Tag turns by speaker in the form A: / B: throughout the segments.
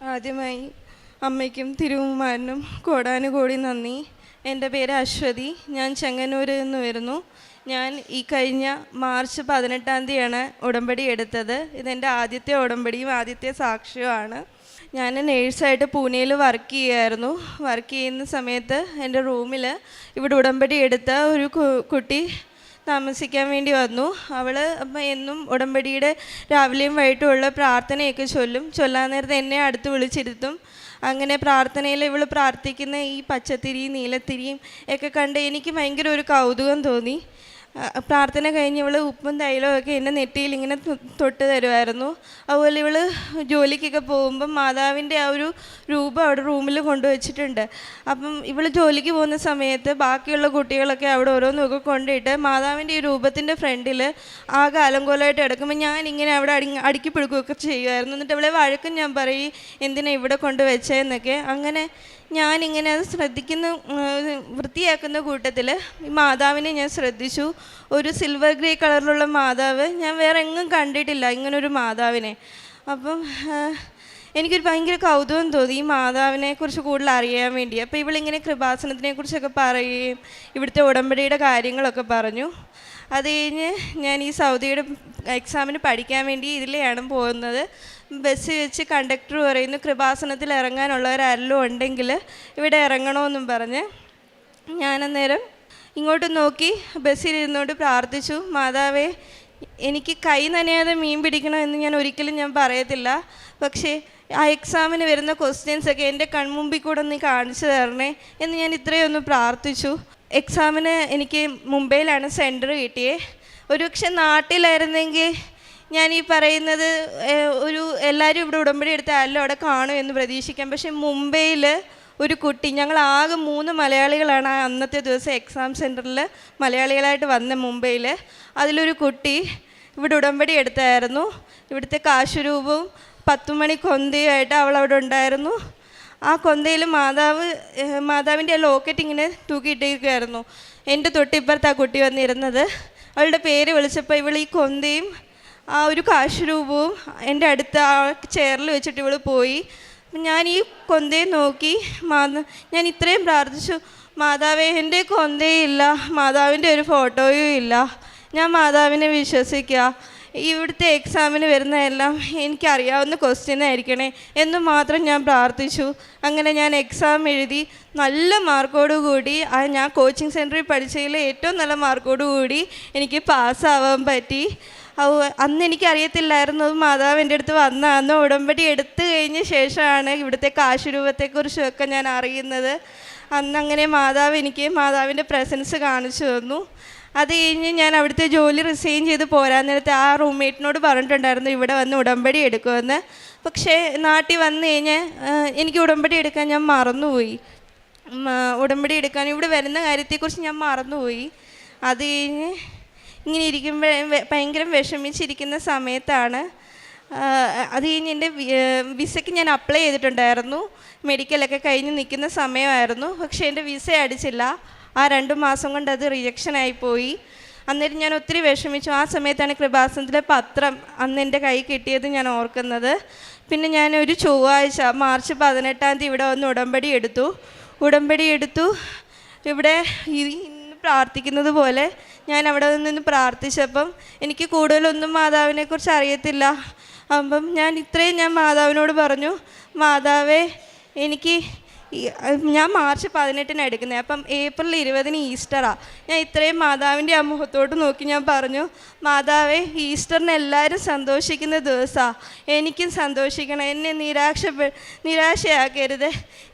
A: ആദ്യമായി അമ്മയ്ക്കും തിരുവുമാരനും കോടാനുകോടി നന്ദി. എൻ്റെ പേര് അശ്വതി. ഞാൻ ചെങ്ങന്നൂരിൽ നിന്ന് വരുന്നു. ഞാൻ ഈ കഴിഞ്ഞ മാർച്ച് 18 ഉടമ്പടി എടുത്തത്. ഇതെൻ്റെ ആദ്യത്തെ ഉടമ്പടിയും ആദ്യത്തെ സാക്ഷ്യവുമാണ്. ഞാൻ നേഴ്സായിട്ട് പൂനെയിൽ വർക്ക് ചെയ്യുമായിരുന്നു. വർക്ക് ചെയ്യുന്ന സമയത്ത് എൻ്റെ റൂമിൽ ഇവിടെ ഉടമ്പടി എടുത്ത ഒരു കുട്ടി താമസിക്കാൻ വേണ്ടി വന്നു. അവൾ അപ്പം എന്നും ഉടമ്പടിയുടെ രാവിലെയും വൈകിട്ടുമുള്ള പ്രാർത്ഥനയൊക്കെ ചൊല്ലാൻ നേരത്തെ എന്നെ അടുത്ത് വിളിച്ചിരുത്തും. അങ്ങനെ പ്രാർത്ഥനയിൽ ഇവൾ പ്രാർത്ഥിക്കുന്ന ഈ പച്ചത്തിരിയും നീലത്തിരിയും ഒക്കെ കണ്ട് എനിക്ക് ഭയങ്കര ഒരു കൗതുകം തോന്നി. പ്രാർത്ഥന കഴിഞ്ഞ് ഇവൾ ഉപ്പും തൈലവും ഒക്കെ എൻ്റെ നെറ്റിയിൽ ഇങ്ങനെ തൊട്ട് തരുമായിരുന്നു. അതുപോലെ ഇവൾ ജോലിക്കൊക്കെ പോകുമ്പം മാതാവിൻ്റെ ആ ഒരു രൂപം അവിടെ റൂമിൽ കൊണ്ടുവച്ചിട്ടുണ്ട്. അപ്പം ഇവൾ ജോലിക്ക് പോകുന്ന സമയത്ത് ബാക്കിയുള്ള കുട്ടികളൊക്കെ അവിടെ ഓരോന്നൊക്കെ കൊണ്ടിട്ട് മാതാവിൻ്റെ ഈ രൂപത്തിൻ്റെ ഫ്രണ്ടിൽ ആകെ അലങ്കോലമായിട്ട് കിടക്കുമ്പോൾ ഞാനിങ്ങനെ അവിടെ അടുക്കി പിടിക്കുകയൊക്കെ ചെയ്യുമായിരുന്നു. എന്നിട്ട് അവളെ വഴക്കും ഞാൻ പറയും, എന്തിനാ ഇവിടെ കൊണ്ടുവച്ചതെന്നൊക്കെ. അങ്ങനെ ഞാനിങ്ങനെ അത് വൃത്തിയാക്കുന്ന കൂട്ടത്തിൽ ഈ മാതാവിനെ ഞാൻ ശ്രദ്ധിച്ചു. ഒരു സിൽവർ ഗ്രേ കളറിലുള്ള മാതാവ് ഞാൻ വേറെ എങ്ങും കണ്ടിട്ടില്ല ഇങ്ങനൊരു മാതാവിനെ. അപ്പം എനിക്കൊരു ഭയങ്കര കൗതുകം തോന്നി ഈ മാതാവിനെ കുറിച്ച് കൂടുതൽ അറിയാൻ വേണ്ടി. അപ്പോൾ ഇവളിങ്ങനെ കൃപാസനത്തിനെ കുറിച്ചൊക്കെ പറയുകയും ഇവിടുത്തെ ഉടമ്പടിയുടെ കാര്യങ്ങളൊക്കെ പറഞ്ഞു. അത് കഴിഞ്ഞ് ഞാൻ ഈ സൗദിയുടെ എക്സാമിന് പഠിക്കാൻ വേണ്ടി ഇതിലെയാണ് പോകുന്നത്. ബസ് വെച്ച് കണ്ടക്ടർ പറയുന്നു, കൃപാസനത്തിൽ ഇറങ്ങാനുള്ളവരാരെല്ലാം ഉണ്ടെങ്കിൽ ഇവിടെ ഇറങ്ങണമെന്നും പറഞ്ഞ് ഞാനന്നേരം ഇങ്ങോട്ട് നോക്കി ബസ്സിലിരുന്നോണ്ട് പ്രാർത്ഥിച്ചു, മാതാവേ എനിക്ക് കൈ നനയാതെ മീൻ പിടിക്കണമെന്ന് ഞാൻ ഒരിക്കലും പറയത്തില്ല. പക്ഷേ ആ എക്സാമിന് വരുന്ന ക്വസ്റ്റ്യൻസൊക്കെ എൻ്റെ കൺമുമ്പിൽ കൂടെ ഒന്ന് കാണിച്ചു തരണേ എന്ന് ഞാൻ ഇത്രയൊന്ന് പ്രാർത്ഥിച്ചു. എക്സാമിന് എനിക്ക് മുംബൈയിലാണ് സെൻറ്റർ കിട്ടിയത്. ഒരുപക്ഷെ നാട്ടിലായിരുന്നെങ്കിൽ ഞാൻ ഈ പറയുന്നത് എല്ലാവരും ഇവിടെ ഉടമ്പടി എടുത്ത ആരെല്ലാം അവിടെ കാണും എന്ന് പ്രതീക്ഷിക്കാം. പക്ഷെ മുംബൈയിൽ ഒരു കുട്ടി, ഞങ്ങൾ ആകെ 3 മലയാളികളാണ് അന്നത്തെ ദിവസം എക്സാം സെൻറ്ററിൽ മലയാളികളായിട്ട് വന്ന മുംബൈയിൽ. അതിലൊരു കുട്ടി ഇവിടെ ഉടമ്പടി എടുത്തായിരുന്നു. ഇവിടുത്തെ കാശുരൂപവും 10 മണി കൊന്തയുമായിട്ട് അവൾ അവിടെ ഉണ്ടായിരുന്നു. ആ കൊന്തയിൽ മാതാവിൻ്റെ ആ ലോക്കറ്റ് ഇങ്ങനെ തൂക്കിയിട്ടിരിക്കുകയായിരുന്നു. എൻ്റെ തൊട്ടിപ്പുറത്ത് ആ കുട്ടി വന്നിരുന്നത്. അവളുടെ പേര് വിളിച്ചപ്പോൾ ഇവൾ ഈ കൊന്തയും ആ ഒരു കാശുരൂപവും എൻ്റെ അടുത്ത ആ ചെയറിൽ വെച്ചിട്ട് ഇവൾ പോയി. ഞാൻ ഈ കൊന്തയെ നോക്കി ഞാൻ ഇത്രയും പ്രാർത്ഥിച്ചു, മാതാവേ എൻ്റെ കൊന്തയില്ല, മാതാവിൻ്റെ ഒരു ഫോട്ടോയും ഇല്ല, ഞാൻ മാതാവിനെ വിശ്വസിക്കുക, ഇവിടുത്തെ എക്സാമിന് വരുന്നതെല്ലാം എനിക്കറിയാവുന്ന ക്വസ്റ്റ്യൻ ആയിരിക്കണേ എന്ന് മാത്രം ഞാൻ പ്രാർത്ഥിച്ചു. അങ്ങനെ ഞാൻ എക്സാം എഴുതി നല്ല മാർക്കോടുകൂടി ഞാൻ കോച്ചിങ് സെൻറ്ററിൽ പഠിച്ചതിൽ ഏറ്റവും നല്ല മാർക്കോടുകൂടി എനിക്ക് പാസ്സാവാൻ പറ്റി. അന്ന് എനിക്കറിയത്തില്ലായിരുന്നു മാതാവ് എൻ്റെ അടുത്ത് അന്ന് ഉടമ്പടി എടുത്തു കഴിഞ്ഞ ശേഷമാണ് ഇവിടുത്തെ കാശുരൂപത്തെക്കുറിച്ചൊക്കെ ഞാൻ അറിയുന്നത്. അന്നങ്ങനെ മാതാവ് എനിക്ക് മാതാവിൻ്റെ പ്രസൻസ് കാണിച്ചു തന്നു. അത് കഴിഞ്ഞ് ഞാൻ അവിടുത്തെ ജോലി റിസൈൻ ചെയ്ത് പോരാൻ നേരത്തെ ആ റൂംമേറ്റിനോട് പറഞ്ഞിട്ടുണ്ടായിരുന്നു ഇവിടെ വന്ന് ഉടമ്പടി എടുക്കുമെന്ന്. പക്ഷേ നാട്ടിൽ വന്നു കഴിഞ്ഞാൽ എനിക്ക് ഉടമ്പടി എടുക്കാൻ ഞാൻ മറന്നുപോയി. ഉടമ്പടി എടുക്കാൻ ഇവിടെ വരുന്ന കാര്യത്തെക്കുറിച്ച് ഞാൻ മറന്നുപോയി. അത് കഴിഞ്ഞ് ഇങ്ങനെ ഇരിക്കുമ്പോൾ ഭയങ്കര വിഷമിച്ചിരിക്കുന്ന സമയത്താണ് അത് കഴിഞ്ഞ് എൻ്റെ വിസയ്ക്ക് ഞാൻ അപ്ലൈ ചെയ്തിട്ടുണ്ടായിരുന്നു. മെഡിക്കലൊക്കെ കഴിഞ്ഞ് നിൽക്കുന്ന സമയമായിരുന്നു. പക്ഷേ എൻ്റെ വിസ അടിച്ചില്ല. ആ 2 മാസം കൊണ്ട് അത് റിജക്ഷനായിപ്പോയി. അന്നേരം ഞാൻ ഒത്തിരി വിഷമിച്ചു. ആ സമയത്താണ് കൃപാസനത്തിലെ പത്രം അന്ന് എൻ്റെ കൈ കിട്ടിയത് ഞാൻ ഓർക്കുന്നത്. പിന്നെ ഞാൻ ഒരു ചൊവ്വാഴ്ച മാർച്ച് 18 ഇവിടെ വന്ന് ഉടമ്പടി എടുത്തു. ഇവിടെ ഇന്ന് പ്രാർത്ഥിക്കുന്നത് പോലെ ഞാൻ അവിടെ നിന്ന് പ്രാർത്ഥിച്ചപ്പം എനിക്ക് കൂടുതലൊന്നും മാതാവിനെക്കുറിച്ച് അറിയത്തില്ല. അപ്പം ഞാൻ മാതാവിനോട് പറഞ്ഞു, മാതാവേ ഞാൻ മാർച്ച് 18 എടുക്കുന്നത്, അപ്പം ഏപ്രിൽ 20 ഈസ്റ്ററാണ്. ഞാൻ ഇത്രയും മാതാവിൻ്റെ ആ മുഖത്തോട്ട് നോക്കി ഞാൻ പറഞ്ഞു, മാതാവേ ഈസ്റ്ററിന് എല്ലാവരും സന്തോഷിക്കുന്ന ദിവസമാണ്, എനിക്കും സന്തോഷിക്കണം, എന്നെ നിരാശയാക്കരുത്,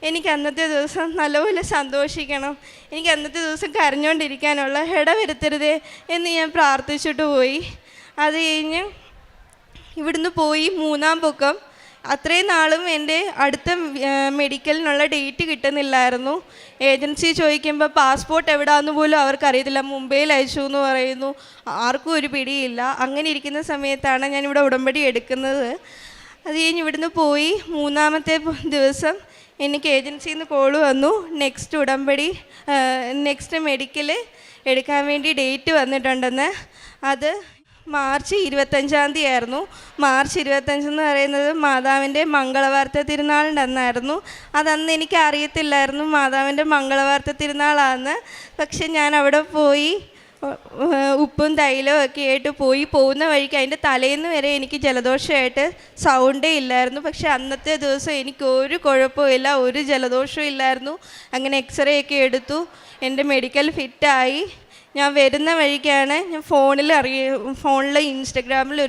A: എനിക്ക് അന്നത്തെ ദിവസം നല്ലപോലെ സന്തോഷിക്കണം, എനിക്ക് അന്നത്തെ ദിവസം കരഞ്ഞുകൊണ്ടിരിക്കാനുള്ള ഇടവരുത്തരുതേ എന്ന് ഞാൻ പ്രാർത്ഥിച്ചിട്ട് പോയി. അത് കഴിഞ്ഞ് ഇവിടുന്ന് പോയി 3-ാം പൊക്കം. അത്രയും നാളും എൻ്റെ അടുത്ത മെഡിക്കലിനുള്ള ഡേറ്റ് കിട്ടുന്നില്ലായിരുന്നു. ഏജൻസി ചോദിക്കുമ്പോൾ പാസ്പോർട്ട് എവിടെയാണെന്ന് പോലും അവർക്കറിയത്തില്ല, മുംബൈയിൽ അയച്ചു എന്ന് പറയുന്നു, ആർക്കും ഒരു പിടിയില്ല. അങ്ങനെ ഇരിക്കുന്ന സമയത്താണ് ഞാനിവിടെ ഉടമ്പടി എടുക്കുന്നത്. അത് കഴിഞ്ഞ് ഇവിടുന്ന് പോയി 3-ാമത്തെ ദിവസം എനിക്ക് ഏജൻസിയിൽ നിന്ന് കോള് വന്നു, നെക്സ്റ്റ് മെഡിക്കൽ എടുക്കാൻ വേണ്ടി ഡേറ്റ് വന്നിട്ടുണ്ടെന്ന്. അത് മാർച്ച് 25 ആയിരുന്നു. മാർച്ച് 25 എന്ന് പറയുന്നത് മാതാവിൻ്റെ മംഗളവാർത്ത തിരുനാളിൻ്റെ അന്നായിരുന്നു. അതന്ന് എനിക്ക് അറിയത്തില്ലായിരുന്നു മാതാവിൻ്റെ മംഗളവാർത്ത തിരുനാളാണെന്ന്. പക്ഷെ ഞാൻ അവിടെ പോയി ഉപ്പും തൈലവും ഒക്കെ ആയിട്ട് പോകുന്ന വഴിക്ക് അതിൻ്റെ തലേന്ന് വരെ എനിക്ക് ജലദോഷമായിട്ട് സൗണ്ടേ ഇല്ലായിരുന്നു. പക്ഷെ അന്നത്തെ ദിവസം എനിക്ക് ഒരു കുഴപ്പമില്ല, ഒരു ജലദോഷവും ഇല്ലായിരുന്നു. അങ്ങനെ എക്സ്റേ ഒക്കെ എടുത്തു, എൻ്റെ മെഡിക്കൽ ഫിറ്റായി. ഞാൻ വരുന്ന വഴിക്കാണ് ഞാൻ ഫോണിൽ ഇൻസ്റ്റഗ്രാമിൽ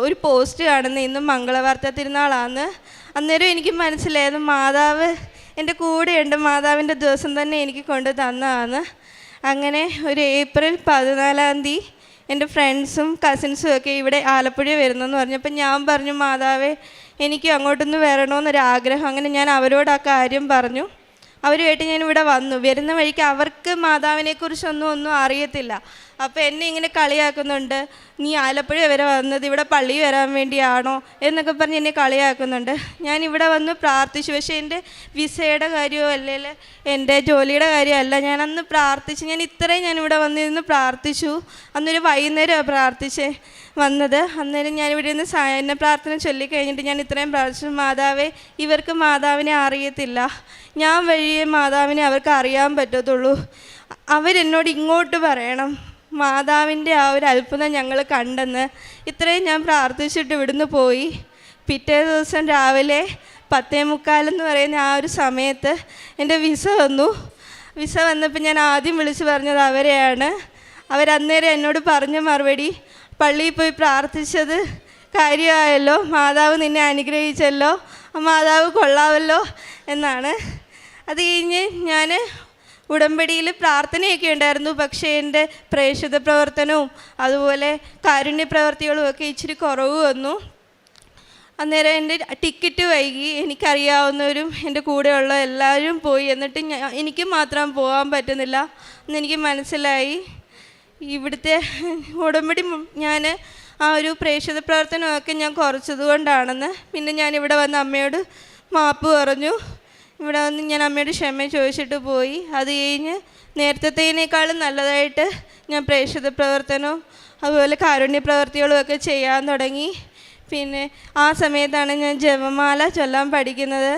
A: ഒരു പോസ്റ്റ് കാണുന്നത് ഇന്നും മംഗളവാർത്ത തിരുനാളാണ്. അന്നേരം എനിക്ക് മനസ്സിലായിരുന്നു മാതാവ് എൻ്റെ കൂടെയുണ്ട്, മാതാവിൻ്റെ ദിവസം തന്നെ എനിക്ക് കൊണ്ട് തന്നതാണ്. അങ്ങനെ ഒരു ഏപ്രിൽ 14 എൻ്റെ ഫ്രണ്ട്സും കസിൻസും ഒക്കെ ഇവിടെ ആലപ്പുഴ വരുന്നെന്ന് പറഞ്ഞപ്പോൾ ഞാൻ പറഞ്ഞു, മാതാവേ എനിക്ക് അങ്ങോട്ടൊന്ന് വരണമെന്നൊരാഗ്രഹം. അങ്ങനെ ഞാൻ അവരോട് ആ കാര്യം പറഞ്ഞു. അവരുമായിട്ട് ഞാനിവിടെ വന്നു. വരുന്ന വഴിക്ക് അവർക്ക് മാതാവിനെക്കുറിച്ചൊന്നും അറിയത്തില്ല. അപ്പോൾ എന്നെ ഇങ്ങനെ കളിയാക്കുന്നുണ്ട്, നീ ആലപ്പുഴ വരെ വന്നത് ഇവിടെ പള്ളി വരാൻ വേണ്ടിയാണോ എന്നൊക്കെ പറഞ്ഞ് എന്നെ കളിയാക്കുന്നുണ്ട്. ഞാനിവിടെ വന്ന് പ്രാർത്ഥിച്ചു. പക്ഷേ എൻ്റെ വിസയുടെ കാര്യമോ അല്ലെങ്കിൽ എൻ്റെ ജോലിയുടെ കാര്യമല്ല, ഞാനന്ന് പ്രാർത്ഥിച്ചു. ഞാനിവിടെ വന്നിരുന്ന് പ്രാർത്ഥിച്ചു. അന്നൊരു വൈകുന്നേരമാണ് പ്രാർത്ഥിച്ച് വന്നത്. അന്നേരം ഞാനിവിടെ നിന്ന് സായന്ന പ്രാർത്ഥന ചൊല്ലിക്കഴിഞ്ഞിട്ട് ഞാൻ ഇത്രയും പ്രാർത്ഥിച്ചു, മാതാവേ ഇവർക്ക് മാതാവിനെ അറിയത്തില്ല, ഞാൻ വഴിയേ മാതാവിനെ അവർക്ക് അറിയാൻ പറ്റത്തുള്ളൂ. അവരെന്നോട് ഇങ്ങോട്ട് പറയണം മാതാവിൻ്റെ ആ ഒരു അത്ഭുതം ഞങ്ങൾ കണ്ടെന്ന്. ഇത്രയും ഞാൻ പ്രാർത്ഥിച്ചിട്ട് ഇവിടുന്ന് പോയി. പിറ്റേ ദിവസം രാവിലെ 10:45 എന്ന് പറയുന്ന ആ ഒരു സമയത്ത് എൻ്റെ വിസ വന്നു. വിസ വന്നപ്പോൾ ഞാൻ ആദ്യം വിളിച്ച് പറഞ്ഞത് അവരെയാണ്. അവരന്നേരം എന്നോട് പറഞ്ഞ മറുപടി, പള്ളിയിൽ പോയി പ്രാർത്ഥിച്ചത് കാര്യമായല്ലോ, മാതാവ് നിന്നെ അനുഗ്രഹിച്ചല്ലോ, മാതാവ് കൊള്ളാമല്ലോ എന്നാണ്. അത് കഴിഞ്ഞ് ഞാൻ ഉടമ്പടിയിൽ പ്രാർത്ഥനയൊക്കെ ഉണ്ടായിരുന്നു. പക്ഷേ എൻ്റെ പ്രേക്ഷിത പ്രവർത്തനവും അതുപോലെ കാരുണ്യ പ്രവർത്തികളും ഒക്കെ ഇച്ചിരി കുറവ് വന്നു. അന്നേരം എൻ്റെ ടിക്കറ്റ് വൈകി. എനിക്കറിയാവുന്നവരും എൻ്റെ കൂടെയുള്ള എല്ലാവരും പോയി. എന്നിട്ട് എനിക്ക് മാത്രം പോകാൻ പറ്റുന്നില്ല എന്നെനിക്ക് മനസ്സിലായി. ഇവിടുത്തെ ഉടമ്പടി ഞാൻ ആ ഒരു പ്രേക്ഷിത പ്രവർത്തനമൊക്കെ ഞാൻ കുറച്ചത് കൊണ്ടാണെന്ന്. പിന്നെ ഞാനിവിടെ വന്ന് അമ്മയോട് മാപ്പ് പറഞ്ഞു. ഇവിടെ വന്ന് ഞാൻ അമ്മയോട് ക്ഷമ ചോദിച്ചിട്ട് പോയി. അത് കഴിഞ്ഞ് നേരത്തേനേക്കാളും നല്ലതായിട്ട് ഞാൻ പ്രേക്ഷിത പ്രവർത്തനവും അതുപോലെ കാരുണ്യ പ്രവർത്തികളും ഒക്കെ ചെയ്യാൻ തുടങ്ങി. പിന്നെ ആ സമയത്താണ് ഞാൻ ജപമാല ചൊല്ലാൻ പഠിക്കുന്നത്.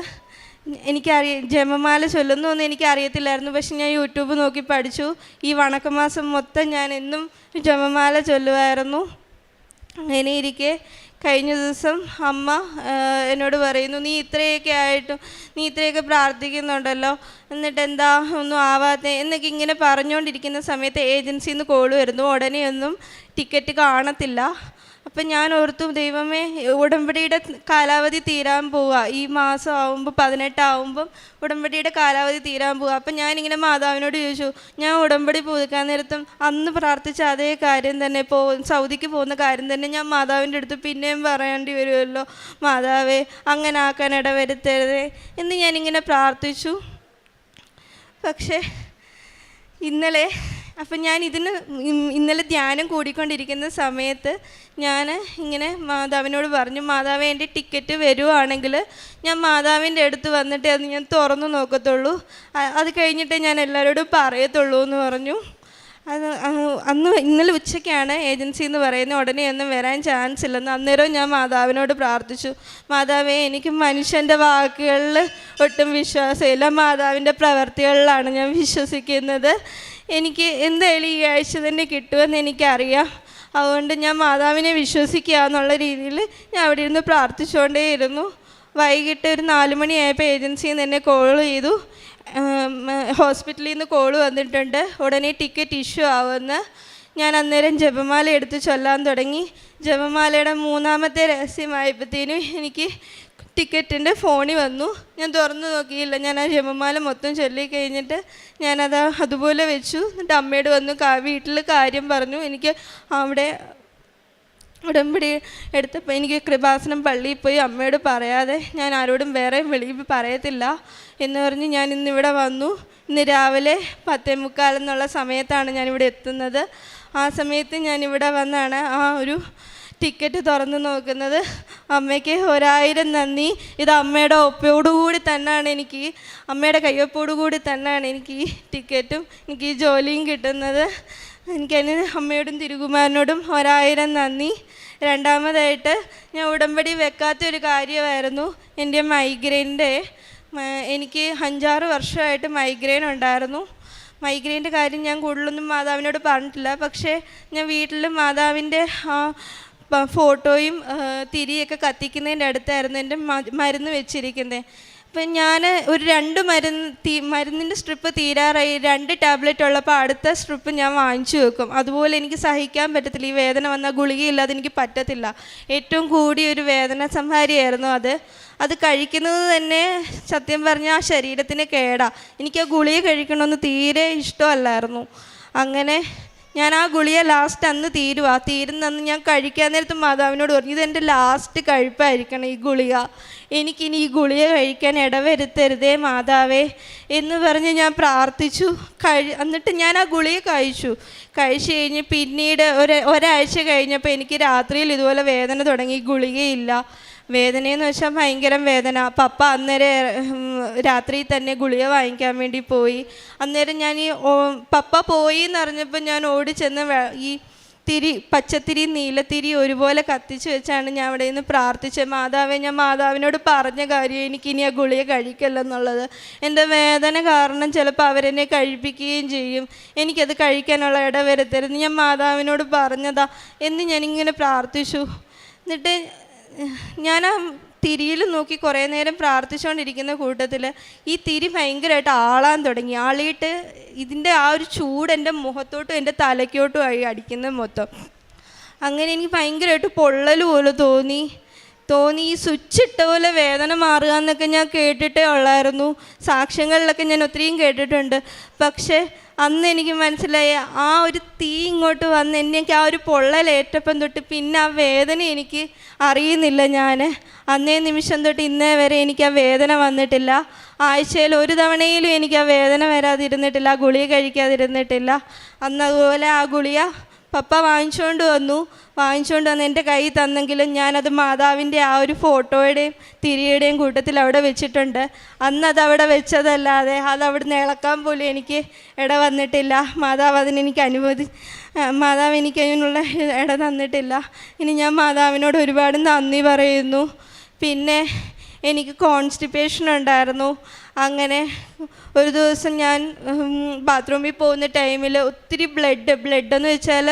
A: ജപമാല ചൊല്ലുന്നൊന്നും എനിക്കറിയത്തില്ലായിരുന്നു. പക്ഷെ ഞാൻ യൂട്യൂബ് നോക്കി പഠിച്ചു. ഈ വണക്കമാസം മൊത്തം ഞാൻ എന്നും ജപമാല ചൊല്ലുമായിരുന്നു. അങ്ങനെ ഇരിക്കെ കഴിഞ്ഞ ദിവസം അമ്മ എന്നോട് പറയുന്നു, നീ ഇത്രയൊക്കെ പ്രാർത്ഥിക്കുന്നുണ്ടല്ലോ, എന്നിട്ട് എന്താ ഒന്നും ആവാതെ എന്നൊക്കെ ഇങ്ങനെ പറഞ്ഞുകൊണ്ടിരിക്കുന്ന സമയത്ത് ഏജൻസിയിൽ നിന്ന് കോൾ വരുന്നു. ഉടനെ ഒന്നും ടിക്കറ്റ് കാണത്തില്ല. അപ്പം ഞാൻ ഓർത്തു, ദൈവമേ ഉടമ്പടിയുടെ കാലാവധി തീരാൻ പോവുക, ഈ മാസം ആവുമ്പോൾ 18 ആവുമ്പം ഉടമ്പടിയുടെ കാലാവധി തീരാൻ പോവുക. അപ്പം ഞാനിങ്ങനെ മാതാവിനോട് ചോദിച്ചു, ഞാൻ ഉടമ്പടി പുതുക്കാൻ നേരത്തും അന്ന് പ്രാർത്ഥിച്ച അതേ കാര്യം തന്നെ, സൗദിക്ക് പോകുന്ന കാര്യം തന്നെ ഞാൻ മാതാവിൻ്റെ അടുത്ത് പിന്നെയും പറയേണ്ടി വരുമല്ലോ, മാതാവേ അങ്ങനെ ആക്കാൻ ഇടവരുത്തരുതേ എന്ന് ഞാനിങ്ങനെ പ്രാർത്ഥിച്ചു. പക്ഷേ ഇന്നലെ ധ്യാനം കൂടിക്കൊണ്ടിരിക്കുന്ന സമയത്ത് ഞാൻ ഇങ്ങനെ മാതാവിനോട് പറഞ്ഞു, മാതാവേ എൻ്റെ ടിക്കറ്റ് വരുവാണെങ്കിൽ ഞാൻ മാതാവിൻ്റെ അടുത്ത് വന്നിട്ട് അത് ഞാൻ തുറന്നു നോക്കത്തുള്ളൂ, അത് കഴിഞ്ഞിട്ടേ ഞാൻ എല്ലാവരോടും പറയത്തുള്ളൂ എന്ന് പറഞ്ഞു. ഇന്നലെ ഉച്ചയ്ക്കാണ് ഏജൻസി എന്ന് പറയുന്നത് ഉടനെ ഒന്നും വരാൻ ചാൻസ് ഇല്ലെന്ന്. അന്നേരവും ഞാൻ മാതാവിനോട് പ്രാർത്ഥിച്ചു, മാതാവേ എനിക്ക് മനുഷ്യൻ്റെ വാക്കുകളിൽ ഒട്ടും വിശ്വാസമില്ല, മാതാവിൻ്റെ പ്രവർത്തികളിലാണ് ഞാൻ വിശ്വസിക്കുന്നത്. എനിക്ക് എന്തായാലും ഈ ആഴ്ച തന്നെ കിട്ടുമെന്ന് എനിക്കറിയാം. അതുകൊണ്ട് ഞാൻ മാതാവിനെ വിശ്വസിക്കുക എന്നുള്ള രീതിയിൽ ഞാൻ അവിടെ ഇരുന്ന് പ്രാർത്ഥിച്ചുകൊണ്ടേയിരുന്നു. വൈകിട്ട് ഒരു 4 മണിയായപ്പോൾ ഏജൻസിയിൽ നിന്ന് എന്നെ കോൾ ചെയ്തു, ഹോസ്പിറ്റലിൽ നിന്ന് കോൾ വന്നിട്ടുണ്ട്, ഉടനെ ടിക്കറ്റ് ഇഷ്യൂ ആവുമെന്ന്. ഞാൻ അന്നേരം ജപമാല എടുത്ത് ചൊല്ലാൻ തുടങ്ങി. ജപമാലയുടെ 3ാമത്തെ രഹസ്യമായപ്പോഴത്തേനും എനിക്ക് ടിക്കറ്റിൻ്റെ ഫോണിൽ വന്നു. ഞാൻ തുറന്നു നോക്കിയില്ല. ഞാൻ ആ ജപമാല മൊത്തം ചൊല്ലി കഴിഞ്ഞിട്ട് ഞാനത് അതുപോലെ വെച്ചു. എന്നിട്ട് അമ്മയോട് വന്നു വീട്ടിൽ കാര്യം പറഞ്ഞു. എനിക്ക് അവിടെ ഉടമ്പടി എടുത്തപ്പോൾ എനിക്ക് കൃപാസനം പള്ളിയിൽ പോയി അമ്മയോട് പറയാതെ ഞാൻ ആരോടും വേറെ വെളിയിൽ പറയത്തില്ല എന്ന് പറഞ്ഞ് ഞാൻ ഇന്നിവിടെ വന്നു. ഇന്ന് രാവിലെ 10:45 എന്നുള്ള സമയത്താണ് ഞാനിവിടെ എത്തുന്നത്. ആ സമയത്ത് ഞാനിവിടെ വന്നാണ് ആ ഒരു ടിക്കറ്റ് തുറന്ന് നോക്കുന്നത്. അമ്മയ്ക്ക് 1000 നന്ദി. ഇത് അമ്മയുടെ ഒപ്പോടുകൂടി തന്നെയാണ് അമ്മയുടെ കയ്യൊപ്പോടുകൂടി തന്നെയാണ് എനിക്ക് ഈ ടിക്കറ്റും എനിക്ക് ഈ ജോലിയും കിട്ടുന്നത്. എനിക്കതിന് അമ്മയോടും തിരുകുമാരനോടും 1000 നന്ദി. രണ്ടാമതായിട്ട് ഞാൻ ഉടമ്പടി വെക്കാത്തൊരു കാര്യമായിരുന്നു എൻ്റെ മൈഗ്രെയിൻ്റെ. എനിക്ക് 5-6 വർഷമായിട്ട് മൈഗ്രെയിൻ ഉണ്ടായിരുന്നു. മൈഗ്രെയിൻ്റെ കാര്യം ഞാൻ കൂടുതലൊന്നും മാതാവിനോട് പറഞ്ഞിട്ടില്ല. പക്ഷേ ഞാൻ വീട്ടിൽ മാതാവിൻ്റെ ഫോട്ടോയും തിരിയൊക്കെ കത്തിക്കുന്നതിൻ്റെ അടുത്തായിരുന്നു എൻ്റെ മരുന്ന് വെച്ചിരിക്കുന്നത്. അപ്പം ഞാൻ ഒരു 2 മരുന്നിൻ്റെ സ്ട്രിപ്പ് തീരാറായി, 2 ടാബ്ലറ്റ് ഉള്ളപ്പോൾ അടുത്ത സ്ട്രിപ്പ് ഞാൻ വാങ്ങിച്ചു വെക്കും. അതുപോലെ എനിക്ക് സഹിക്കാൻ പറ്റത്തില്ല. ഈ വേദന വന്നാൽ ഗുളികയില്ലാതെ എനിക്ക് പറ്റത്തില്ല. ഏറ്റവും കൂടിയൊരു വേദന സംഹാരിയായിരുന്നു അത് കഴിക്കുന്നത് തന്നെ സത്യം പറഞ്ഞാൽ ആ ശരീരത്തിന് കേടാ. എനിക്ക് ആ ഗുളിക കഴിക്കണമെന്ന് തീരെ ഇഷ്ടമല്ലായിരുന്നു. അങ്ങനെ ഞാൻ ആ ഗുളിക ലാസ്റ്റ് അന്ന് തീരുന്നന്ന് ഞാൻ കഴിക്കാൻ നേരത്ത് മാതാവിനോട് പറഞ്ഞു, ഇതെൻ്റെ ലാസ്റ്റ് കഴിപ്പായിരിക്കണം ഈ ഗുളിക, എനിക്കിനി ഈ ഗുളിക കഴിക്കാൻ ഇടവരുത്തരുതേ മാതാവേ എന്ന് പറഞ്ഞ് ഞാൻ പ്രാർത്ഥിച്ചു. എന്നിട്ട് ഞാൻ ആ ഗുളിക കഴിച്ചു കഴിഞ്ഞ് പിന്നീട് ഒരാഴ്ച കഴിഞ്ഞപ്പോൾ എനിക്ക് രാത്രിയിൽ ഇതുപോലെ വേദന തുടങ്ങി. ഗുളികയില്ല. വേദനയെന്ന് വെച്ചാൽ ഭയങ്കര വേദന. പപ്പ അന്നേരം രാത്രി തന്നെ ഗുളിക വാങ്ങിക്കാൻ വേണ്ടി പോയി. അന്നേരം ഞാൻ പപ്പ പോയി എന്നറിഞ്ഞപ്പോൾ ഞാൻ ഓടിച്ചെന്ന് ഈ പച്ചത്തിരി നീലത്തിരി ഒരുപോലെ കത്തിച്ച് വെച്ചാണ് ഞാൻ അവിടെ നിന്ന് പ്രാർത്ഥിച്ചത്. മാതാവേ, ഞാൻ മാതാവിനോട് പറഞ്ഞ കാര്യം എനിക്കിനി ആ ഗുളിക കഴിക്കല്ലെന്നുള്ളത്. എൻ്റെ വേദന കാരണം ചിലപ്പോൾ അവരെന്നെ കഴിപ്പിക്കുകയും ചെയ്യും, എനിക്കത് കഴിക്കാനുള്ള ഇടവരുത്തരുത്, ഞാൻ മാതാവിനോട് പറഞ്ഞതാ എന്ന് ഞാനിങ്ങനെ പ്രാർത്ഥിച്ചു. എന്നിട്ട് ഞാൻ ആ തിരിയിൽ നോക്കി കുറേ നേരം പ്രാർത്ഥിച്ചുകൊണ്ടിരിക്കുന്ന കൂട്ടത്തിൽ ഈ തിരി ഭയങ്കരമായിട്ട് ആളാൻ തുടങ്ങി. ആളിയിട്ട് ഇതിൻ്റെ ആ ഒരു ചൂട് എൻ്റെ മുഖത്തോട്ടും എൻ്റെ തലയ്ക്കോട്ടും ആയി അടിക്കുന്നത് മൊത്തം. അങ്ങനെ എനിക്ക് ഭയങ്കരമായിട്ട് പൊള്ളൽ പോലെ തോന്നി. ഈ സ്വിച്ച് ഇട്ട പോലെ വേദന മാറുക എന്നൊക്കെ ഞാൻ കേട്ടിട്ടേ ഉള്ളായിരുന്നു. സാക്ഷ്യങ്ങളിലൊക്കെ ഞാൻ ഒത്തിരിയും കേട്ടിട്ടുണ്ട്. പക്ഷേ അന്ന് എനിക്ക് മനസ്സിലായ ആ ഒരു തീ ഇങ്ങോട്ട് വന്ന് എനിക്ക് ആ ഒരു പൊള്ളലേറ്റപ്പം തൊട്ട് പിന്നെ ആ വേദന എനിക്ക് അറിയുന്നില്ല. ഞാൻ അന്നേ നിമിഷം തൊട്ട് ഇന്നേ വരെ എനിക്ക് ആ വേദന വന്നിട്ടില്ല. ആഴ്ചയിൽ ഒരു തവണയിലും എനിക്ക് ആ വേദന വരാതിരുന്നിട്ടില്ല, ആ ഗുളിക കഴിക്കാതിരുന്നിട്ടില്ല. അന്ന് അതുപോലെ ആ ഗുളിക പപ്പ വാങ്ങിച്ചുകൊണ്ട് വന്ന് എൻ്റെ കയ്യിൽ തന്നെങ്കിലും ഞാനത് മാതാവിൻ്റെ ആ ഒരു ഫോട്ടോയുടെയും തിരിയുടെയും കൂട്ടത്തിൽ അവിടെ വെച്ചിട്ടുണ്ട്. അന്നത് അവിടെ വെച്ചതല്ലാതെ അതവിടുന്ന് ഇളക്കാൻ പോലും എനിക്ക് ഇട വന്നിട്ടില്ല. മാതാവ് എനിക്ക് അതിനുള്ള ഇട തന്നിട്ടില്ല. ഇനി ഞാൻ മാതാവിനോട് ഒരുപാട് നന്ദി പറയുന്നു. പിന്നെ എനിക്ക് കോൺസ്റ്റിപ്പേഷൻ ഉണ്ടായിരുന്നു. അങ്ങനെ ഒരു ദിവസം ഞാൻ ബാത്റൂമിൽ പോകുന്ന ടൈമിൽ ഒത്തിരി ബ്ലഡ് എന്ന് വെച്ചാൽ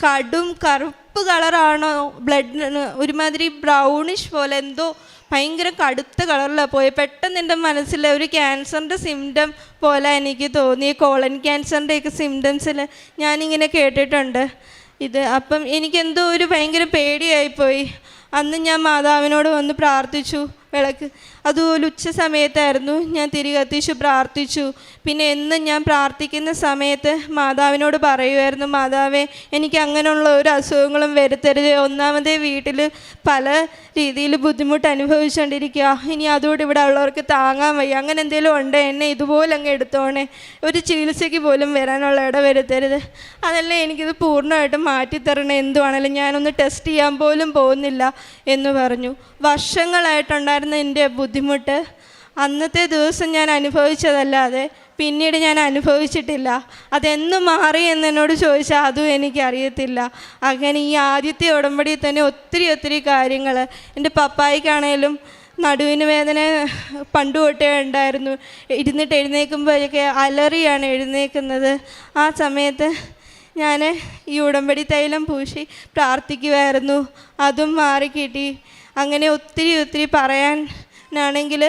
A: കടും കറുപ്പ് കളറാണോ, ബ്ലഡ് ഒരുമാതിരി ബ്രൗണിഷ് പോലെ എന്തോ ഭയങ്കര കടുത്ത കളറിലാണ് പോയി. പെട്ടെന്ന് എൻ്റെ മനസ്സിൽ ഒരു ക്യാൻസറിൻ്റെ സിംറ്റം പോലെ എനിക്ക് തോന്നി. കോളൻ ക്യാൻസറിൻ്റെയൊക്കെ സിംറ്റംസിൽ ഞാനിങ്ങനെ കേട്ടിട്ടുണ്ട് ഇത്. അപ്പം എനിക്കെന്തോ ഒരു ഭയങ്കര പേടിയായിപ്പോയി. അന്ന് ഞാൻ മാതാവിനോട് വന്ന് പ്രാർത്ഥിച്ചു. വിളക്ക് അതുപോലെ ഉച്ച സമയത്തായിരുന്നു. ഞാൻ തിരി കത്തിച്ചു പ്രാർത്ഥിച്ചു. പിന്നെ എന്നും ഞാൻ പ്രാർത്ഥിക്കുന്ന സമയത്ത് മാതാവിനോട് പറയുമായിരുന്നു, മാതാവേ, എനിക്ക് അങ്ങനെയുള്ള ഒരു അസുഖങ്ങളും വരുത്തരുത്. ഒന്നാമതേ വീട്ടിൽ പല രീതിയിൽ ബുദ്ധിമുട്ട് അനുഭവിച്ചുകൊണ്ടിരിക്കുക, ഇനി അതുകൊണ്ട് ഇവിടെ ഉള്ളവർക്ക് താങ്ങാൻ വയ്യ. അങ്ങനെ എന്തെങ്കിലും ഉണ്ടോ എന്നെ ഇതുപോലെ അങ്ങ് എടുത്തോണേ, ഒരു ചികിത്സയ്ക്ക് പോലും വരാനുള്ള ഇട വരുത്തരുത്. അതല്ല, എനിക്കിത് പൂർണ്ണമായിട്ടും മാറ്റിത്തരണേ, എന്തുവാണെങ്കിലും ഞാനൊന്ന് ടെസ്റ്റ് ചെയ്യാൻ പോലും പോകുന്നില്ല എന്ന് പറഞ്ഞു. വർഷങ്ങളായിട്ടുണ്ടായിരുന്ന എൻ്റെ ബുദ്ധിമുട്ട് അന്നത്തെ ദിവസം ഞാൻ അനുഭവിച്ചതല്ലാതെ പിന്നീട് ഞാൻ അനുഭവിച്ചിട്ടില്ല. അതെന്ന് മാറി എന്നോട് ചോദിച്ചാൽ അതും എനിക്കറിയത്തില്ല. അങ്ങനെ ഈ ആദ്യത്തെ ഉടമ്പടിയിൽ തന്നെ ഒത്തിരി കാര്യങ്ങൾ. എൻ്റെ പപ്പായ്ക്കാണേലും നടുവിന് വേദന പണ്ട് തൊട്ടേ ഉണ്ടായിരുന്നു. ഇരുന്നിട്ട് എഴുന്നേൽക്കുമ്പോഴൊക്കെ അലറിയാണ് എഴുന്നേൽക്കുന്നത്. ആ സമയത്ത് ഞാൻ ഈ ഉടമ്പടി തൈലം പൂശി പ്രാർത്ഥിക്കുമായിരുന്നു. അതും മാറിക്കിട്ടി. അങ്ങനെ ഒത്തിരി പറയാനാണെങ്കിൽ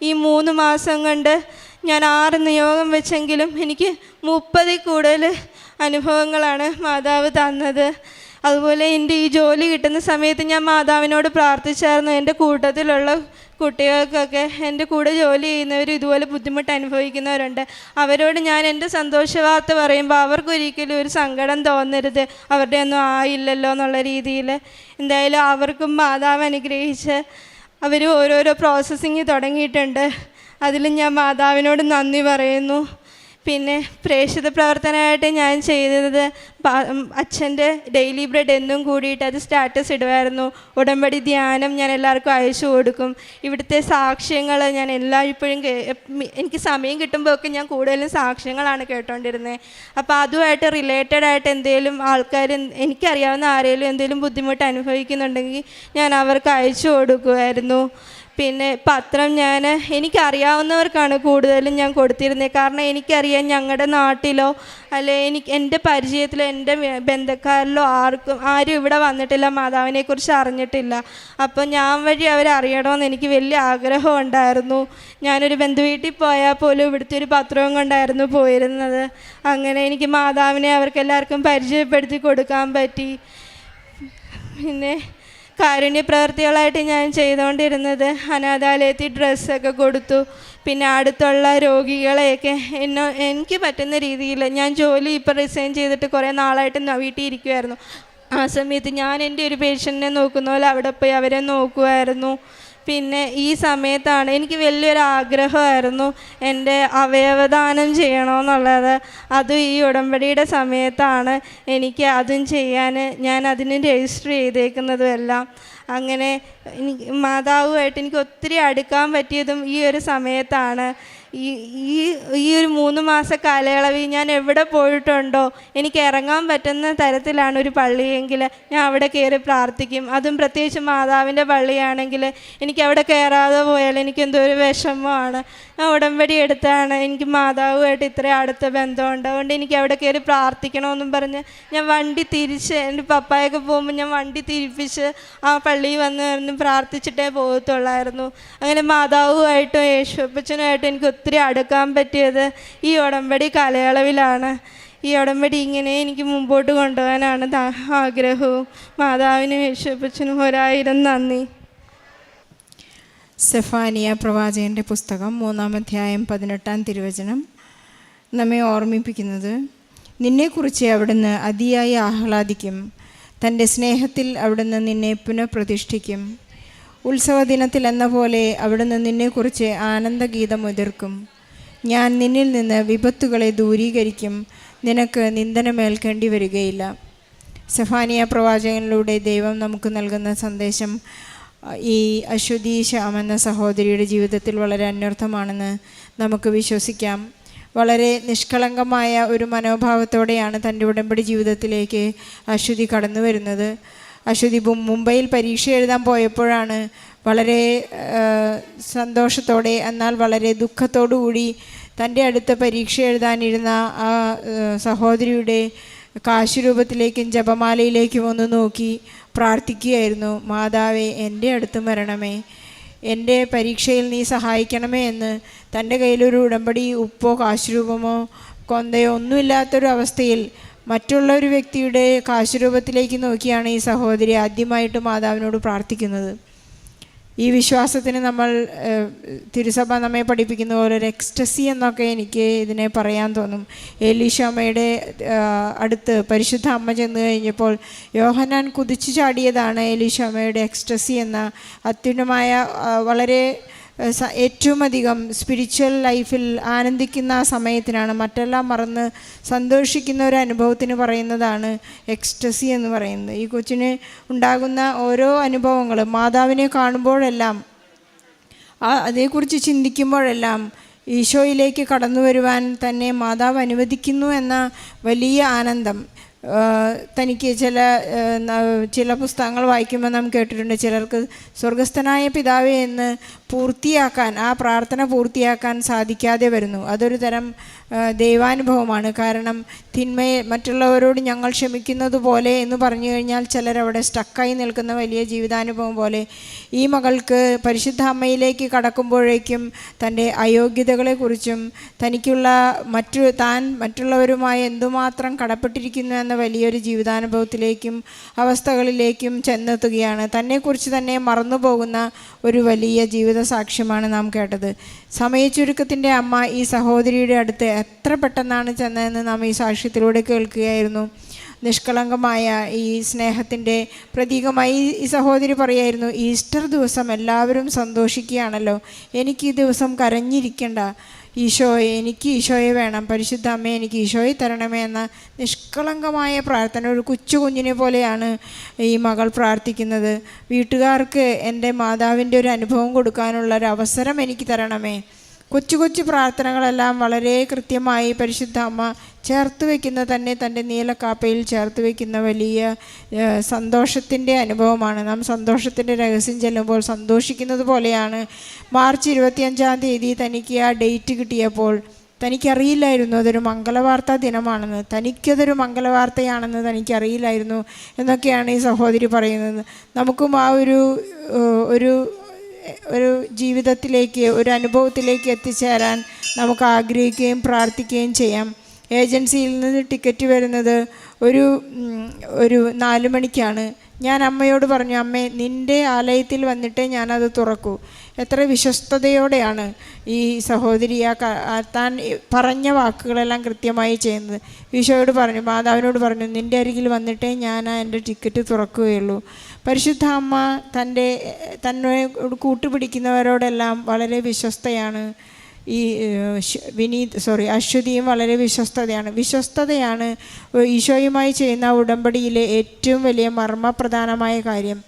A: ഈ 3 മാസം കൊണ്ട് ഞാൻ 6 നിയോഗം വെച്ചെങ്കിലും എനിക്ക് 30 കൂടുതൽ അനുഭവങ്ങളാണ് മാതാവ് തന്നത്. അതുപോലെ എൻ്റെ ഈ ജോലി കിട്ടുന്ന സമയത്ത് ഞാൻ മാതാവിനോട് പ്രാർത്ഥിച്ചായിരുന്നു. എൻ്റെ കൂട്ടത്തിലുള്ള കുട്ടികൾക്കൊക്കെ, എൻ്റെ കൂടെ ജോലി ചെയ്യുന്നവർ ഇതുപോലെ ബുദ്ധിമുട്ട് അനുഭവിക്കുന്നവരുണ്ട്. അവരോട് ഞാൻ എൻ്റെ സന്തോഷവാർത്ത പറയുമ്പോൾ അവർക്കൊരിക്കലും ഒരു സങ്കടം തോന്നരുത്, അവരുടെ ഒന്നും ആയില്ലല്ലോ എന്നുള്ള രീതിയിൽ. എന്തായാലും അവർക്കും മാതാവ് അനുഗ്രഹിച്ച് അവർ ഓരോരോ പ്രോസസ്സിങ് തുടങ്ങിയിട്ടുണ്ട്. അതിൽ ഞാൻ മാതാവിനോട് നന്ദി പറയുന്നു. പിന്നെ പ്രേക്ഷിത പ്രവർത്തനമായിട്ട് ഞാൻ ചെയ്തത് അച്ഛൻ്റെ ഡെയിലി ബ്രെഡ് എന്നും കൂടിയിട്ട് അത് സ്റ്റാറ്റസ് ഇടുമായിരുന്നു. ഉടമ്പടി ധ്യാനം ഞാൻ എല്ലാവർക്കും അയച്ചു കൊടുക്കും. ഇവിടുത്തെ സാക്ഷ്യങ്ങൾ ഞാൻ ഇപ്പോഴും എനിക്ക് സമയം കിട്ടുമ്പോഴൊക്കെ ഞാൻ കൂടുതലും സാക്ഷ്യങ്ങളാണ് കേട്ടോണ്ടിരുന്നത്. അപ്പോൾ അതുമായിട്ട് റിലേറ്റഡ് ആയിട്ട് എന്തെങ്കിലും ആൾക്കാർ എനിക്കറിയാവുന്ന ആരെങ്കിലും എന്തെങ്കിലും ബുദ്ധിമുട്ട് അനുഭവിക്കുന്നുണ്ടെങ്കിൽ ഞാൻ അവർക്ക് അയച്ചു കൊടുക്കുമായിരുന്നു. പിന്നെ പത്രം എനിക്കറിയാവുന്നവർക്കാണ് കൂടുതലും ഞാൻ കൊടുത്തിരുന്നത്. കാരണം എനിക്കറിയാം ഞങ്ങളുടെ നാട്ടിലോ അല്ലെ എൻ്റെ പരിചയത്തിലോ എൻ്റെ ബന്ധക്കാരിലോ ആരും ഇവിടെ വന്നിട്ടില്ല, മാതാവിനെക്കുറിച്ച് അറിഞ്ഞിട്ടില്ല. അപ്പോൾ ഞാൻ വഴി അവരറിയണമെന്ന് എനിക്ക് വലിയ ആഗ്രഹം ഉണ്ടായിരുന്നു. ഞാനൊരു ബന്ധുവീട്ടിൽ പോയാൽ പോലും ഇവിടുത്തെ ഒരു പത്രവും കൊണ്ടായിരുന്നു പോയിരുന്നത്. അങ്ങനെ എനിക്ക് മാതാവിനെ അവർക്കെല്ലാവർക്കും പരിചയപ്പെടുത്തി കൊടുക്കാൻ പറ്റി. പിന്നെ കാരുണ്യ പ്രവർത്തികളായിട്ട് ഞാൻ ചെയ്തുകൊണ്ടിരുന്നത് അനാഥാലയത്തിൽ ഡ്രസ്സൊക്കെ കൊടുത്തു. പിന്നെ അടുത്തുള്ള രോഗികളെയൊക്കെ എനിക്ക് പറ്റുന്ന രീതിയിൽ ഞാൻ ജോലി ഇപ്പോൾ റിസൈൻ ചെയ്തിട്ട് കുറേ നാളായിട്ട് വീട്ടിൽ ഇരിക്കുമായിരുന്നു. ആ സമയത്ത് ഞാൻ എൻ്റെ ഒരു പേഷ്യൻറ്റിനെ നോക്കുന്ന പോലെ അവിടെ പോയി അവരെ നോക്കുമായിരുന്നു. പിന്നെ ഈ സമയത്താണ് എനിക്ക് വലിയൊരു ആഗ്രഹമായിരുന്നു എൻ്റെ അവയവദാനം ചെയ്യണമെന്നുള്ളത്. അതും ഈ ഉടമ്പടിയുടെ സമയത്താണ് എനിക്ക് അതും ചെയ്യാൻ ഞാൻ അതിന് രജിസ്റ്റർ ചെയ്തേക്കുന്നതും എല്ലാം. അങ്ങനെ മാതാവുമായിട്ട് എനിക്ക് ഒത്തിരി അടുക്കാൻ പറ്റിയതും ഈ ഒരു സമയത്താണ്. ഈ ഒരു 3 മാസ കാലയളവിൽ ഞാൻ എവിടെ പോയിട്ടുണ്ടോ എനിക്ക് ഇറങ്ങാൻ പറ്റുന്ന തരത്തിലാണ് ഒരു പള്ളിയെങ്കിൽ ഞാൻ അവിടെ കയറി പ്രാർത്ഥിക്കും. അതും പ്രത്യേകിച്ച് മാതാവിൻ്റെ പള്ളിയാണെങ്കിൽ എനിക്ക് അവിടെ കയറാതെ പോയാൽ എനിക്കെന്തോ ഒരു വിഷമമാണ്. ഞാൻ ഉടമ്പടി എടുത്താണ് എനിക്ക് മാതാവുമായിട്ട് ഇത്രയും അടുത്ത ബന്ധമുണ്ട്. അതുകൊണ്ട് എനിക്ക് അവിടെ കയറി പ്രാർത്ഥിക്കണമെന്നും പറഞ്ഞ് ഞാൻ വണ്ടി തിരിച്ച് എൻ്റെ പപ്പായൊക്കെ പോകുമ്പോൾ ഞാൻ വണ്ടി തിരിപ്പിച്ച് ആ പള്ളിയിൽ വന്ന് പ്രാർത്ഥിച്ചിട്ടേ പോകത്തുള്ളായിരുന്നു. അങ്ങനെ മാതാവുമായിട്ടും യേശുപ്പച്ചനുമായിട്ടും എനിക്ക് ഒത്തിരി അടുക്കാൻ പറ്റിയത് ഈ ഉടമ്പടി കാലയളവിലാണ്. ഈ ഉടമ്പടി ഇങ്ങനെ എനിക്ക് മുമ്പോട്ട് കൊണ്ടുപോകാനാണ് ആഗ്രഹവും. മാതാവിനും യേശുപ്പച്ചനും 1000 നന്ദി.
B: സെഫാനിയ പ്രവാചകൻ്റെ പുസ്തകം 3-ാം അധ്യായം 18-ാം തിരുവചനം നമ്മെ ഓർമ്മിപ്പിക്കുന്നത്, നിന്നെക്കുറിച്ച് അവിടുന്ന് അതിയായി ആഹ്ലാദിക്കും, തൻ്റെ സ്നേഹത്തിൽ അവിടുന്ന് നിന്നെ പുനഃപ്രതിഷ്ഠിക്കും. ഉത്സവദിനത്തിൽ എന്ന പോലെ അവിടുന്ന് നിന്നെക്കുറിച്ച് ആനന്ദഗീതം ഉതിർക്കും. ഞാൻ നിന്നിൽ നിന്ന് വിപത്തുകളെ ദൂരീകരിക്കും, നിനക്ക് നിന്ദനമേൽക്കേണ്ടി വരികയില്ല. സെഫാനിയ പ്രവാചകനിലൂടെ ദൈവം നമുക്ക് നൽകുന്ന സന്ദേശം ഈ അശ്വതി ശ്യാം എന്ന സഹോദരിയുടെ ജീവിതത്തിൽ വളരെ അന്വർത്ഥമാണെന്ന് നമുക്ക് വിശ്വസിക്കാം. വളരെ നിഷ്കളങ്കമായ ഒരു മനോഭാവത്തോടെയാണ് തൻ്റെ ഉടമ്പടി ജീവിതത്തിലേക്ക് അശ്വതി കടന്നു വരുന്നത്. അശ്വതി മുംബൈയിൽ പരീക്ഷ എഴുതാൻ പോയപ്പോഴാണ് വളരെ സന്തോഷത്തോടെ എന്നാൽ വളരെ ദുഃഖത്തോടു കൂടി തൻ്റെ അടുത്ത പരീക്ഷ എഴുതാനിരുന്ന ആ സഹോദരിയുടെ കാശുരൂപത്തിലേക്കും ജപമാലയിലേക്കും ഒന്ന് നോക്കി പ്രാർത്ഥിക്കുകയായിരുന്നു. മാതാവേ, എൻ്റെ അടുത്ത് വരണമേ, എൻ്റെ പരീക്ഷയിൽ നീ സഹായിക്കണമേ എന്ന് തൻ്റെ കയ്യിലൊരു ഉടമ്പടി ഉപ്പോ കാശുരൂപമോ കൊന്തയോ ഒന്നുമില്ലാത്തൊരു അവസ്ഥയിൽ മറ്റുള്ള ഒരു വ്യക്തിയുടെ കാശുരൂപത്തിലേക്ക് നോക്കിയാണ് ഈ സഹോദരി ആദ്യമായിട്ട് മാതാവിനോട് പ്രാർത്ഥിക്കുന്നത്. ഈ വിശ്വാസത്തിന് നമ്മൾ തിരുസഭ നമ്മെ പഠിപ്പിക്കുന്ന പോലെ ഒരു എക്സ്റ്റസി എന്നൊക്കെ എനിക്ക് ഇതിനെ പറയാൻ തോന്നും. എലീശാമ്മയുടെ അടുത്ത് പരിശുദ്ധ അമ്മ ചെന്ന് കഴിഞ്ഞപ്പോൾ യോഹന്നാൻ കുതിച്ചു ചാടിയതാണ് എലീശാമ്മയുടെ എക്സ്റ്റസി എന്ന അത്യുന്നതമായ വളരെ ഏറ്റവും അധികം സ്പിരിച്വൽ ലൈഫിൽ ആനന്ദിക്കുന്ന ആ സമയത്തിനാണ്, മറ്റെല്ലാം മറന്ന് സന്തോഷിക്കുന്ന ഒരു അനുഭവത്തിന് പറയുന്നതാണ് എക്സ്റ്റസി എന്ന് പറയുന്നത്. ഈ കൊച്ചിന് ഉണ്ടാകുന്ന ഓരോ അനുഭവങ്ങളും മാതാവിനെ കാണുമ്പോഴെല്ലാം അതേക്കുറിച്ച് ചിന്തിക്കുമ്പോഴെല്ലാം ഈശോയിലേക്ക് കടന്നു വരുവാൻ തന്നെ മാതാവ് അനുവദിക്കുന്നു എന്ന വലിയ ആനന്ദം തനിക്ക് ചില പുസ്തകങ്ങൾ വായിക്കുമ്പോൾ നാം കേട്ടിട്ടുണ്ട്, ചിലർക്ക് സ്വർഗസ്ഥനായ പിതാവേ എന്ന് പൂർത്തിയാക്കാൻ, ആ പ്രാർത്ഥന പൂർത്തിയാക്കാൻ സാധിക്കാതെ വരുന്നു. അതൊരു തരം ദൈവാനുഭവമാണ്. കാരണം മറ്റുള്ളവരോട് ഞങ്ങൾ ക്ഷമിക്കുന്നത് പോലെ എന്ന് പറഞ്ഞു കഴിഞ്ഞാൽ ചിലരവിടെ സ്റ്റക്കായി നിൽക്കുന്ന വലിയ ജീവിതാനുഭവം പോലെ ഈ മകൾക്ക് പരിശുദ്ധ അമ്മയിലേക്ക് കടക്കുമ്പോഴേക്കും തൻ്റെ അയോഗ്യതകളെക്കുറിച്ചും തനിക്കുള്ള താൻ മറ്റുള്ളവരുമായി എന്തുമാത്രം കടപ്പെട്ടിരിക്കുന്നു എന്ന വലിയൊരു ജീവിതാനുഭവത്തിലേക്കും അവസ്ഥകളിലേക്കും ചെന്നെത്തുകയാണ്. തന്നെക്കുറിച്ച് തന്നെ മറന്നുപോകുന്ന ഒരു വലിയ ജീവിത സാക്ഷ്യമാണ് നാം കേട്ടത്. സമയച്ചുരുക്കത്തിൻ്റെ അമ്മ ഈ സഹോദരിയുടെ അടുത്ത് എത്ര പെട്ടെന്നാണ് ചെന്നതെന്ന് നാം ഈ സാക്ഷ്യത്തിലൂടെ കേൾക്കുകയായിരുന്നു. നിഷ്കളങ്കമായ ഈ സ്നേഹത്തിൻ്റെ പ്രതീകമായി ഈ സഹോദരി പറയായിരുന്നു, ഈസ്റ്റർ ദിവസം എല്ലാവരും സന്തോഷിക്കുകയാണല്ലോ, എനിക്ക് ഈ ദിവസം കരഞ്ഞിരിക്കണ്ട, ഈശോയെ എനിക്ക് ഈശോയെ വേണം, പരിശുദ്ധ അമ്മ എനിക്ക് ഈശോയെ തരണമേ എന്ന നിഷ്കളങ്കമായ പ്രാർത്ഥന. ഒരു കൊച്ചു കുഞ്ഞിനെ പോലെയാണ് ഈ മകൾ പ്രാർത്ഥിക്കുന്നത്. വീട്ടുകാർക്ക് എൻ്റെ മാതാവിൻ്റെ ഒരു അനുഭവം കൊടുക്കാനുള്ള ഒരു അവസരം എനിക്ക് തരണമേ. കൊച്ചു കൊച്ചു പ്രാർത്ഥനകളെല്ലാം വളരെ കൃത്യമായി പരിശുദ്ധ അമ്മ ചേർത്ത് വയ്ക്കുന്ന തന്നെ തൻ്റെ നീലക്കാപ്പയിൽ ചേർത്ത് വയ്ക്കുന്ന വലിയ സന്തോഷത്തിൻ്റെ അനുഭവമാണ്. നാം സന്തോഷത്തിൻ്റെ രഹസ്യം ചെല്ലുമ്പോൾ സന്തോഷിക്കുന്നത് പോലെയാണ്. മാർച്ച് 25 തനിക്ക് ആ ഡേറ്റ് കിട്ടിയപ്പോൾ തനിക്കറിയില്ലായിരുന്നു അതൊരു മംഗളവാർത്താ ദിനമാണെന്ന്, തനിക്കതൊരു മംഗളവാർത്തയാണെന്ന് തനിക്കറിയില്ലായിരുന്നു എന്നൊക്കെയാണ് ഈ സഹോദരി പറയുന്നത്. നമുക്കും ആ ഒരു ജീവിതത്തിലേക്ക്, ഒരു അനുഭവത്തിലേക്ക് എത്തിച്ചേരാൻ നമുക്ക് ആഗ്രഹിക്കുകയും പ്രാർത്ഥിക്കുകയും ചെയ്യാം. ഏജൻസിയിൽ നിന്ന് ടിക്കറ്റ് വരുന്നത് ഒരു 4 മണിക്കാണ്. ഞാൻ അമ്മയോട് പറഞ്ഞു, അമ്മേ നിൻ്റെ ആലയത്തിൽ വന്നിട്ടേ ഞാനത് തുറക്കൂ. എത്ര വിശ്വസ്തയോടെയാണ് ഈ സഹോദരി താൻ പറഞ്ഞ വാക്കുകളെല്ലാം കൃത്യമായി ചെയ്യുന്നത്. ഈശോയോട് പറഞ്ഞു, മാതാവിനോട് പറഞ്ഞു, നിൻ്റെ അരികിൽ വന്നിട്ടേ ഞാൻ എൻ്റെ ടിക്കറ്റ് തുറക്കുകയുള്ളൂ. പരിശുദ്ധ അമ്മ തന്നെ കൂട്ടുപിടിക്കുന്നവരോടെല്ലാം വളരെ വിശ്വസ്തയാണ്. ഈ അശ്വതിയും വളരെ വിശ്വസ്തതയാണ് ഈശോയുമായി ചെയ്യുന്ന ഉടമ്പടിയിലെ ഏറ്റവും വലിയ മർമ്മപ്രധാനമായ കാര്യം.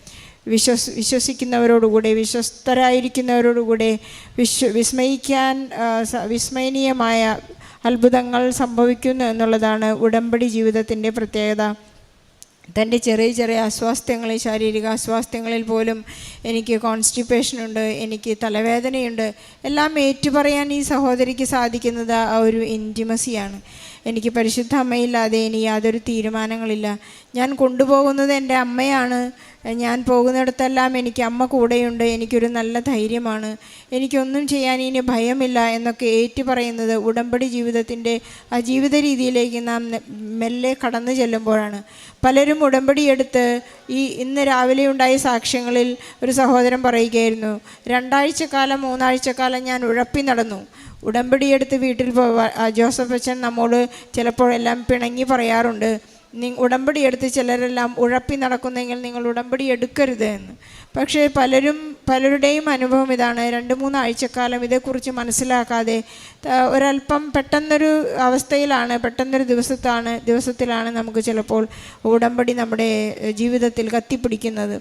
B: വിശ്വസിക്കുന്നവരോടുകൂടെ, വിശ്വസ്തരായിരിക്കുന്നവരോടുകൂടെ വിസ്മയനീയമായ അത്ഭുതങ്ങൾ സംഭവിക്കുന്നു എന്നുള്ളതാണ് ഉടമ്പടി ജീവിതത്തിൻ്റെ പ്രത്യേകത. തൻ്റെ ചെറിയ ചെറിയ അസ്വാസ്ഥ്യങ്ങളിൽ, ശാരീരിക അസ്വാസ്ഥ്യങ്ങളിൽ പോലും എനിക്ക് കോൺസ്റ്റിപ്പേഷനുണ്ട്, എനിക്ക് തലവേദനയുണ്ട്, എല്ലാം ഏറ്റുപറയാൻ ഈ സഹോദരിക്ക് സാധിക്കുന്നത് ആ ഒരു ഇൻറ്റിമസിയാണ്. എനിക്ക് പരിശുദ്ധ അമ്മയില്ലാതെ ഇനി യാതൊരു തീരുമാനങ്ങളില്ല. ഞാൻ കൊണ്ടുപോകുന്നത് എൻ്റെ അമ്മയാണ്. ഞാൻ പോകുന്നിടത്തെല്ലാം എനിക്ക് അമ്മ കൂടെയുണ്ട്. എനിക്കൊരു നല്ല ധൈര്യമാണ്. എനിക്കൊന്നും ചെയ്യാൻ ഇനി ഭയമില്ല എന്നൊക്കെ ഏറ്റുപറയുന്നത് ഉടമ്പടി ജീവിതത്തിൻ്റെ ആ ജീവിത രീതിയിലേക്ക് നാം മെല്ലെ കടന്നു ചെല്ലുമ്പോഴാണ്. പലരും ഉടമ്പടിയെടുത്ത് ഇന്ന് രാവിലെ ഉണ്ടായ സാക്ഷ്യങ്ങളിൽ ഒരു സഹോദരൻ പറയുകയായിരുന്നു, 2 ആഴ്ചക്കാലം 3 ആഴ്ചക്കാലം ഞാൻ ഉഴപ്പി നടന്നു. ഉടമ്പടിയെടുത്ത് വീട്ടിൽ ജോസഫ് അച്ഛൻ നമ്മോട് ചിലപ്പോഴെല്ലാം പിണങ്ങി പറയാറുണ്ട്, ഉടമ്പടിയെടുത്ത് ചിലരെല്ലാം ഉഴപ്പി നടക്കുന്നെങ്കിൽ നിങ്ങൾ ഉടമ്പടി എടുക്കരുത് എന്ന്. പക്ഷേ പലരുടെയും അനുഭവം ഇതാണ്, 2-3 ആഴ്ചക്കാലം ഇതേക്കുറിച്ച് മനസ്സിലാക്കാതെ ഒരല്പം പെട്ടെന്നൊരു അവസ്ഥയിലാണ്, പെട്ടെന്നൊരു ദിവസത്തിലാണ് നമുക്ക് ചിലപ്പോൾ ഉടമ്പടി നമ്മുടെ ജീവിതത്തിൽ കത്തിപ്പിടിക്കുന്നത്.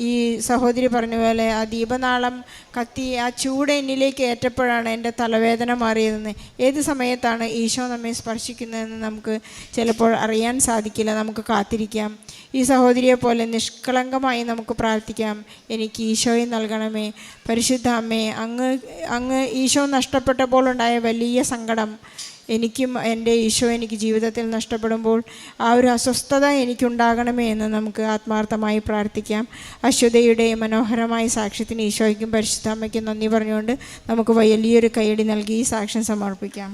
B: ഈ സഹോദരി പറഞ്ഞ പോലെ ആ ദീപനാളം കത്തി ആ ചൂട് എന്നിലേക്ക് ഏറ്റപ്പോഴാണ് എൻ്റെ തലവേദന മാറിയതെന്ന്. ഏത് സമയത്താണ് ഈശോ നമ്മെ സ്പർശിക്കുന്നതെന്ന് നമുക്ക് ചിലപ്പോൾ അറിയാൻ സാധിക്കില്ല. നമുക്ക് കാത്തിരിക്കാം. ഈ സഹോദരിയെ പോലെ നിഷ്കളങ്കമായി നമുക്ക് പ്രാർത്ഥിക്കാം, എനിക്ക് ഈശോയെ നൽകണമേ. പരിശുദ്ധ അമ്മേ, അങ്ങ് ഈശോ നഷ്ടപ്പെട്ടപ്പോൾ ഉണ്ടായ വലിയ സങ്കടം എനിക്കും എൻ്റെ ഈശോ എനിക്ക് ജീവിതത്തിൽ നഷ്ടപ്പെടുമ്പോൾ ആ ഒരു അസ്വസ്ഥത എനിക്കുണ്ടാകണമേ എന്ന് നമുക്ക് ആത്മാർത്ഥമായി പ്രാർത്ഥിക്കാം. അശ്വതയുടെ മനോഹരമായ സാക്ഷ്യത്തിന് ഈശോയ്ക്കും പരിശുദ്ധ അമ്മയ്ക്കും നന്ദി പറഞ്ഞുകൊണ്ട് നമുക്ക് വലിയൊരു കൈയടി നൽകി ഈ സാക്ഷ്യം സമർപ്പിക്കാം.